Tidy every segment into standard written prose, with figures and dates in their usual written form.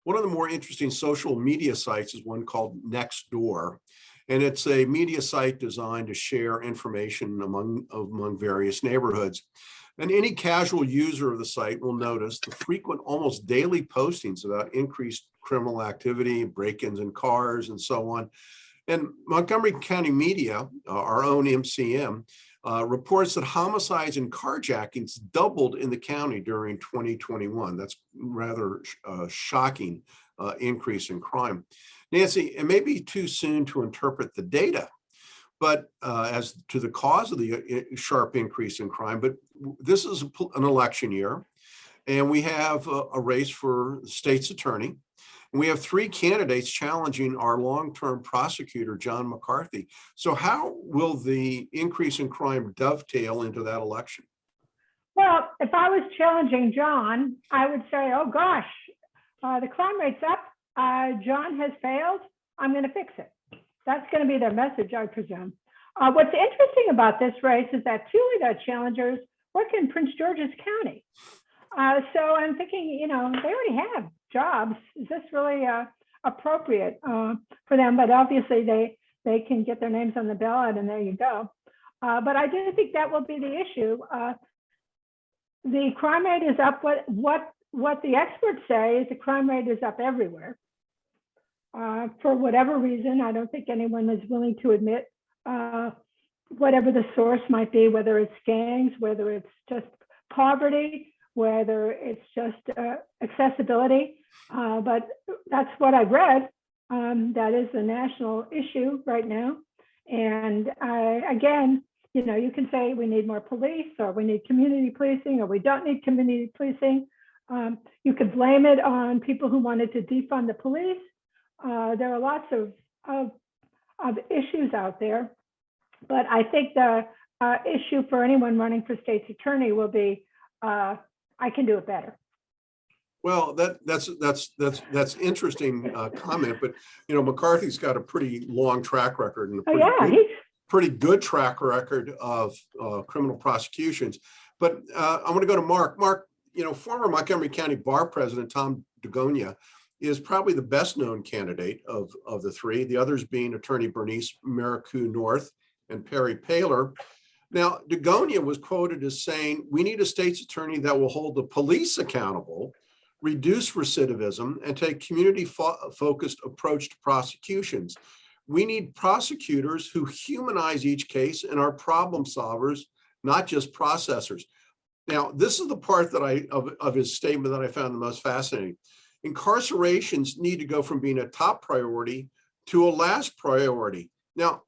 One of the more interesting social media sites is one called Nextdoor, and it's a media site designed to share information among various neighborhoods. And any casual user of the site will notice the frequent, almost daily postings about increased criminal activity, break-ins in cars, and so on. And Montgomery County Media, our own MCM, reports that homicides and carjackings doubled in the county during 2021. That's rather shocking increase in crime. Nancy, it may be too soon to interpret the data, but as to the cause of the sharp increase in crime, but this is an election year, and we have a race for the state's attorney. And we have three candidates challenging our long-term prosecutor, John McCarthy. So how will the increase in crime dovetail into that election? Well, if I was challenging John, I would say, oh gosh, the crime rate's up. John has failed. I'm going to fix it. That's going to be their message, I presume. What's interesting about this race is that two of the challengers work in Prince George's County. So I'm thinking, they already have jobs. Is this really appropriate for them? But obviously they can get their names on the ballot, and there you go. But I do think that will be the issue. The crime rate is up. What the experts say is the crime rate is up everywhere. For whatever reason, I don't think anyone is willing to admit whatever the source might be, whether it's gangs, whether it's just poverty, whether it's just accessibility. But that's what I've read. That is a national issue right now. And again, you can say we need more police, or we need community policing, or we don't need community policing. You could blame it on people who wanted to defund the police. There are lots of issues out there, but I think the issue for anyone running for state's attorney will be, I can do it better. Well, that's interesting comment, but McCarthy's got a pretty long track record and a pretty good track record of criminal prosecutions. But I want to go to Mark. Mark, former Montgomery County Bar President Tom DeGonia is probably the best known candidate of the three, the others being attorney Bernice Maricoux North and Perry Paler. Now, DeGonia was quoted as saying, we need a state's attorney that will hold the police accountable, reduce recidivism, and take community-focused approach to prosecutions. We need prosecutors who humanize each case and are problem solvers, not just processors. Now, this is the part that of his statement that I found the most fascinating. Incarcerations need to go from being a top priority to a last priority. Now,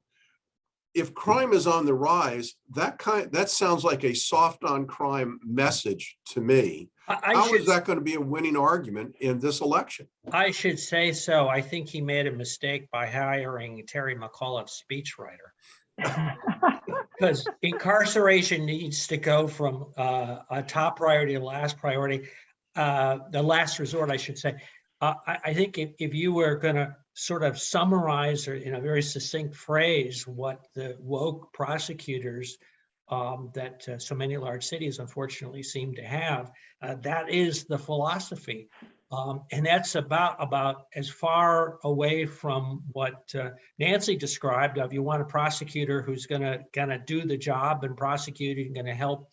if crime is on the rise, that sounds like a soft on crime message to me. How is that going to be a winning argument in this election? I should say so. I think he made a mistake by hiring Terry McAuliffe, speechwriter. Because incarceration needs to go from a top priority to last priority, the last resort, I should say. I think if you were going to sort of summarize, or in a very succinct phrase, what the woke prosecutors that so many large cities unfortunately seem to have, that is the philosophy. And that's about as far away from what Nancy described of, you want a prosecutor who's gonna do the job and prosecute and gonna help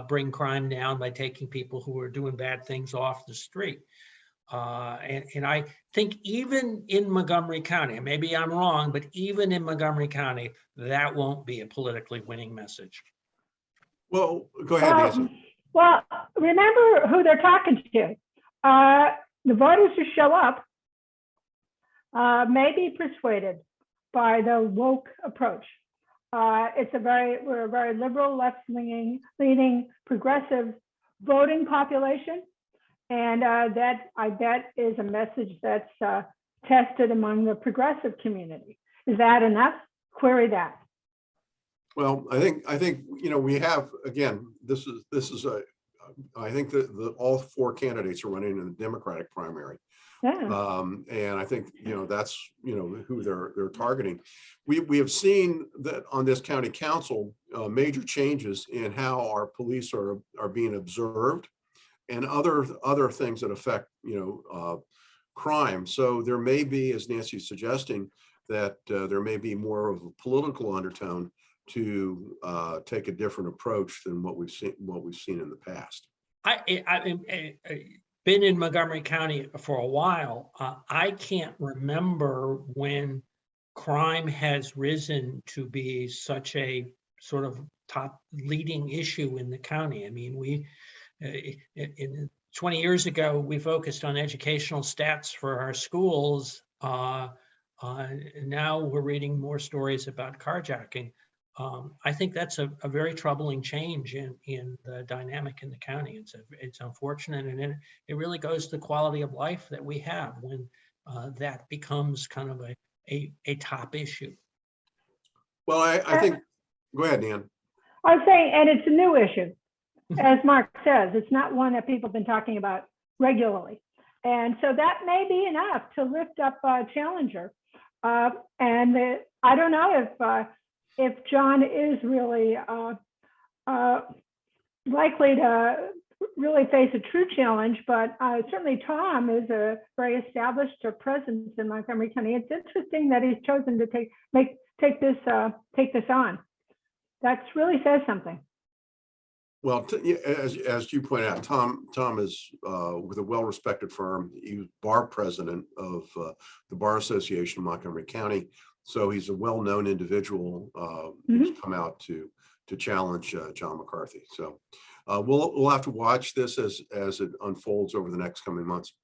bring crime down by taking people who are doing bad things off the street. And I think even in Montgomery County, and maybe I'm wrong, but even in Montgomery County, that won't be a politically winning message. Well, go ahead, Nancy. Well, remember who they're talking to. The voters who show up may be persuaded by the woke approach. We're a very liberal, left-leaning, progressive voting population. And that, I bet, is a message that's tested among the progressive community. Is that enough? Query that. Well, I think we have, again, this is I think that all four candidates are running in the Democratic primary. Yeah. And I think that's who they're targeting. We have seen that on this county council major changes in how our police are being observed, and other things that affect crime. So there may be, as Nancy's suggesting, that there may be more of a political undertone to take a different approach than what we've seen in the past. I've been in Montgomery County for a while. I can't remember when crime has risen to be such a sort of top leading issue in the county. I mean, in 20 years ago, we focused on educational stats for our schools. Now we're reading more stories about carjacking. I think that's a very troubling change in the dynamic in the county. It's unfortunate, and it really goes to the quality of life that we have when that becomes kind of a top issue. Well, I think, go ahead, Nan. I was saying, and it's a new issue. As Mark says, it's not one that people have been talking about regularly. And so that may be enough to lift up Challenger. I don't know if John is really likely to really face a true challenge, but certainly Tom is a very established presence in Montgomery County. It's interesting that he's chosen to take this on. That really says something. Well, as you point out, Tom is with a well-respected firm. He was bar president of the Bar Association of Montgomery County, so he's a well-known individual who's come out to challenge John McCarthy. So we'll have to watch this as it unfolds over the next coming months.